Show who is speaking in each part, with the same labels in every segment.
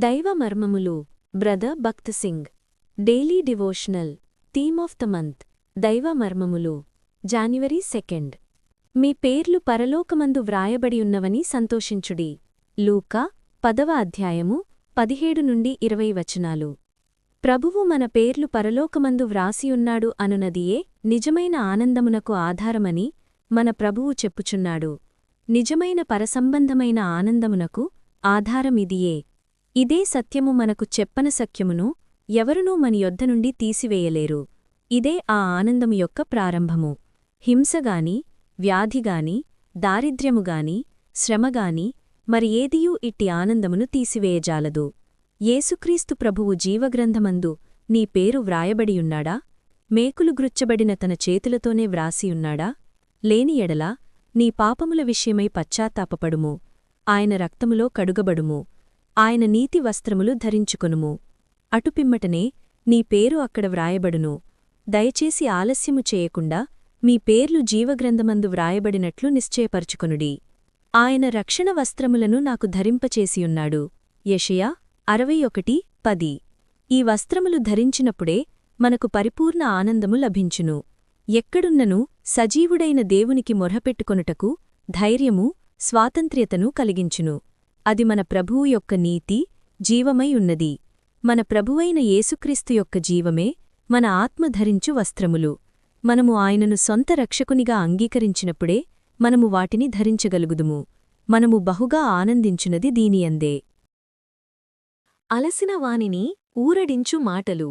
Speaker 1: దైవ మర్మములు brother Bakht Singh daily devotional theme of the month దైవ మర్మములు జాన్యువరి 2 మీ పేర్లు పరలోకమందు వ్రాయబడియున్నవని సంతోషించుడి లూకా 10వ అధ్యాయము 17-20 వచనాలు ప్రభువు మన పేర్లు పరలోకమందు వ్రాసియున్నాడు అనునదియే నిజమైన ఆనందమునకు ఆధారమని మన ప్రభువు చెప్పుచున్నాడు నిజమైన పరసంబంధమైన ఆనందమునకు ఆధారమిదియే ఇదే సత్యము మనకు చెప్పన సఖ్యమును ఎవరునూ మన యొద్ద నుండి తీసివేయలేరు ఇదే ఆ ఆనందము యొక్క ప్రారంభము హింసగాని వ్యాధిగాని దారిద్ర్యముగాని శ్రమగాని మరి ఏదియూ ఇట్టి ఆనందమును తీసివేయజాలదు యేసుక్రీస్తు ప్రభువు జీవగ్రంథమందు నీ పేరు వ్రాయబడియున్నాడా మేకులు గ్రుచ్చబడిన తన చేతులతోనే వ్రాసియున్నాడా లేని ఎడల నీ పాపముల విషయమై పశ్చాత్తాపపడుము ఆయన రక్తములో కడుగబడుము ఆయన నీతి వస్త్రములు ధరించుకొనుము అటుపిమ్మటనే నీ పేరు అక్కడ వ్రాయబడును దయచేసి ఆలస్యము చేయకుండా మీ పేర్లు జీవగ్రంథమందు వ్రాయబడినట్లు నిశ్చయపరుచుకొనుడి ఆయన రక్షణ వస్త్రములను నాకు ధరింపచేసియున్నాడు యెషయా 61:10 ఈ వస్త్రములు ధరించినప్పుడే మనకు పరిపూర్ణ ఆనందము లభించును ఎక్కడున్నను సజీవుడైన దేవునికి మొర్హపెట్టుకొనుటకు ధైర్యము స్వాతంత్ర్యతను కలిగించును అది మన ప్రభువు యొక్క నీతి జీవమై ఉన్నది మన ప్రభువైన యేసుక్రీస్తు యొక్క జీవమే మన ఆత్మ ధరించు వస్త్రములు మనము ఆయనను సొంత రక్షకునిగా అంగీకరించినప్పుడే మనము వాటిని ధరించగలుగుదుము మనము బహుగా ఆనందించునది దీనియందే అలసిన వానిని ఊరడించు మాటలు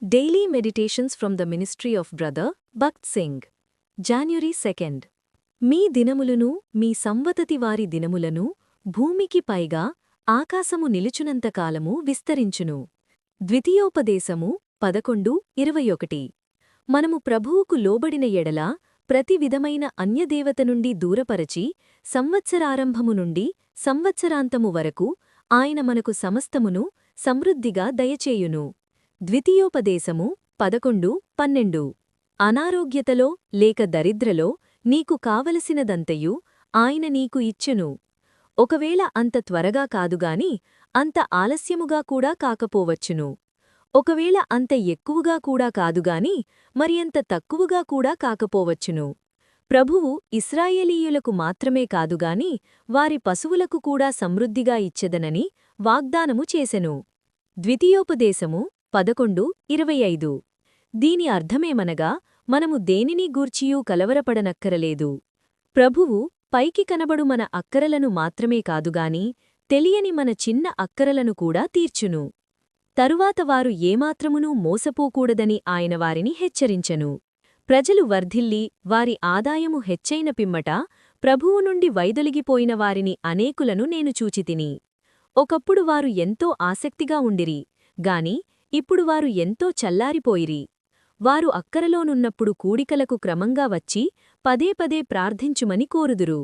Speaker 1: daily meditations from the ministry of brother Bakht Singh January 2 మీ దినములను మీ సంవతతి వారి దినములను భూమికి పైగా ఆకాశము నిలుచునంతకాలము విస్తరించును ద్వితీయోపదేశము 11:21 మనము ప్రభువుకు లోబడిన ఎడల ప్రతి విధమైన అన్యదేవత నుండి దూరపరచి సంవత్సరారంభము నుండి సంవత్సరాంతము వరకు ఆయన మనకు సమస్తమును సమృద్ధిగా దయచేయును ద్వితీయోపదేశము 11:12 అనారోగ్యతలో లేక దరిద్రలో నీకు కావలసినదంతయు ఆయన నీకు ఇచ్చును ఒకవేళ అంత త్వరగా కాదుగాని అంత ఆలస్యముగా కూడా కాకపోవచ్చును ఒకవేళ అంత ఎక్కువగా కూడా కాదుగాని మరి అంత తక్కువగా కూడా కాకపోవచ్చును ప్రభువు ఇశ్రాయేలీయులకు మాత్రమే కాదుగాని వారి పశువులకు కూడా సమృద్ధిగా ఇచ్చెదనని వాగ్దానము చేసెను ద్వితీయోపదేశము 11:25 దీని అర్థమేమనగా మనము దేనిని గూర్చియూ కలవరపడనక్కరలేదు ప్రభువు పైకి కనబడు మన అక్కరలను మాత్రమే కాదుగాని తెలియని మన చిన్న అక్కరలను కూడా తీర్చును తరువాత వారు ఏమాత్రమునూ మోసపోకూడదని ఆయన వారిని హెచ్చరించెను ప్రజలు వర్ధిల్లి వారి ఆదాయము హెచ్చైన పిమ్మట ప్రభువు నుండి వైదొలిగిపోయిన వారిని అనేకులను నేను చూచితిని ఒకప్పుడు వారు ఎంతో ఆసక్తిగా ఉండిరి గాని ఇప్పుడు వారు ఎంతో చల్లారిపోయిరి వారు అక్కరలోనున్నప్పుడు కూడికలకు క్రమంగా వచ్చి పదే పదే ప్రార్థించుమని కోరుదురు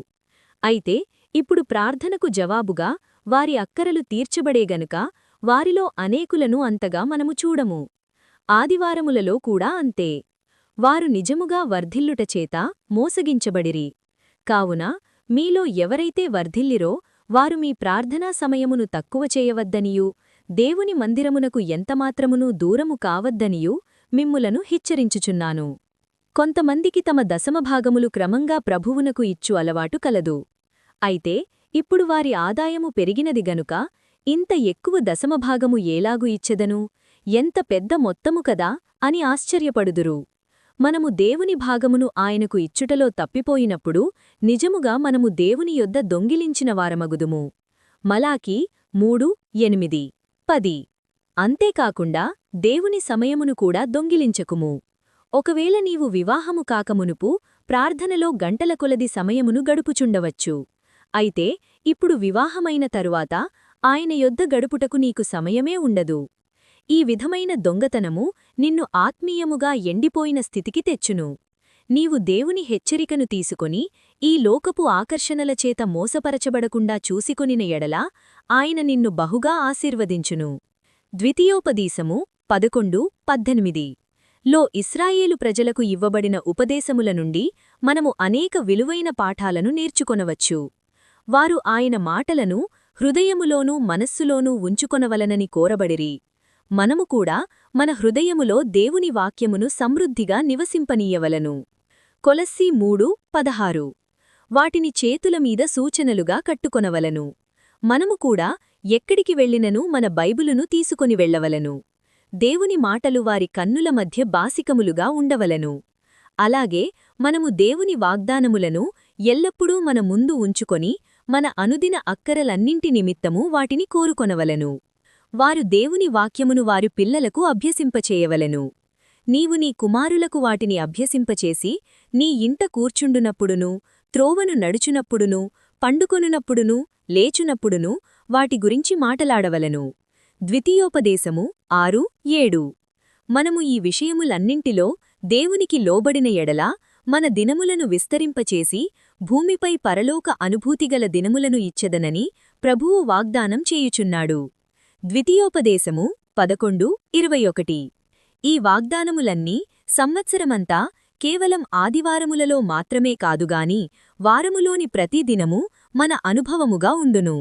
Speaker 1: అయితే ఇప్పుడు ప్రార్థనకు జవాబుగా వారి అక్కరలు తీర్చబడేగనుక వారిలో అనేకులను అంతగా మనము చూడము ఆదివారములలో కూడా అంతే వారు నిజముగా వర్ధిల్లుటచేత మోసగించబడిరి కావున మీలో ఎవరైతే వర్ధిల్లిరో వారు మీ ప్రార్థనా సమయమును తక్కువ చేయవద్దనియూ దేవుని మందిరమునకు ఎంతమాత్రమునూ దూరము కావద్దనియూ మిమ్ములను హెచ్చరించుచున్నాను కొంతమందికి తమ దశమభాగములు క్రమంగా ప్రభువునకు ఇచ్చు అలవాటు కలదు అయితే ఇప్పుడు వారి ఆదాయము పెరిగినది గనుక ఇంత ఎక్కువ దశమభాగము ఏలాగు ఇచ్చెదను ఎంత పెద్ద మొత్తము కదా అని ఆశ్చర్యపడుదురు మనము దేవుని భాగమును ఆయనకు ఇచ్చుటలో తప్పిపోయినప్పుడు నిజముగా మనము దేవుని యొద్ద దొంగిలించిన వారమగుదుము మలాకి 3:8 10 అంతేకాకుండా దేవుని సమయమును కూడా దొంగిలించకుము ఒకవేళ నీవు వివాహము కాకమునుపు ప్రార్థనలో గంటల కొలది సమయమును గడుపుచుండవచ్చు అయితే ఇప్పుడు వివాహమైన తరువాత ఆయన యొద్ద గడుపుటకు నీకు సమయమే ఉండదు ఈ విధమైన దొంగతనము నిన్ను ఆత్మీయముగా ఎండిపోయిన స్థితికి తెచ్చును నీవు దేవుని హెచ్చరికను తీసుకొని ఈ లోకపు ఆకర్షణలచేత మోసపరచబడకుండా చూసికొనిన ఎడల ఆయన నిన్ను బహుగా ఆశీర్వదించును ద్వితీయోపదేశము 11:18 లో ఇశ్రాయేలు ప్రజలకు ఇవ్వబడిన ఉపదేశముల నుండి మనము అనేక విలువైన పాఠాలను నేర్చుకొనవచ్చు వారు ఆయన మాటలను హృదయములోనూ మనస్సులోనూ ఉంచుకొనవలనని కోరబడిరి. మనము కూడా మన హృదయములో దేవుని వాక్యమును సమృద్ధిగా నివసింపనీయవలను. కొలస్సీ 3:16. వాటిని చేతులమీద సూచనలుగా కట్టుకొనవలను. మనము కూడా ఎక్కడికి వెళ్ళినను మన బైబిలును తీసుకొని వెళ్ళవలను. దేవుని మాటలు వారి కన్నుల మధ్య బాసికములుగా ఉండవలను. అలాగే మనము దేవుని వాగ్దానములను ఎల్లప్పుడూ మన ముందు ఉంచుకొని మన అనుదిన అక్కరలన్నింటి నిమిత్తము వాటిని కోరుకొనవలను. వారు దేవుని వాక్యమును వారి పిల్లలకు అభ్యసింపచేయవలెను. నీవు నీ కుమారులకు వాటిని అభ్యసింపచేసి నీ ఇంట కూర్చుండునప్పుడునూ, త్రోవను నడుచునప్పుడునూ, పండుకొనునప్పుడునూ, లేచునప్పుడునూ వాటి గురించి మాటలాడవలెను. ద్వితీయోపదేశము 6:7. మనము ఈ విషయములన్నింటిలో దేవునికి లోబడిన ఎడల మన దినములను విస్తరింపచేసి భూమిపై పరలోక అనుభూతిగల దినములను ఇచ్చెదనని ప్రభువు వాగ్దానం చేయుచున్నాడు. ద్వితీయోపదేశము 11:21. ఈ వాగ్దానములన్నీ సంవత్సరమంతా కేవలం ఆదివారములలో మాత్రమే కాదుగాని వారములోని ప్రతి దినము మన అనుభవముగా ఉండును.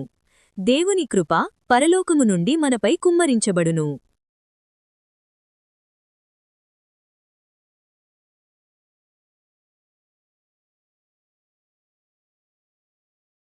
Speaker 1: దేవుని కృప పరలోకము నుండి మనపై కుమ్మరించబడును.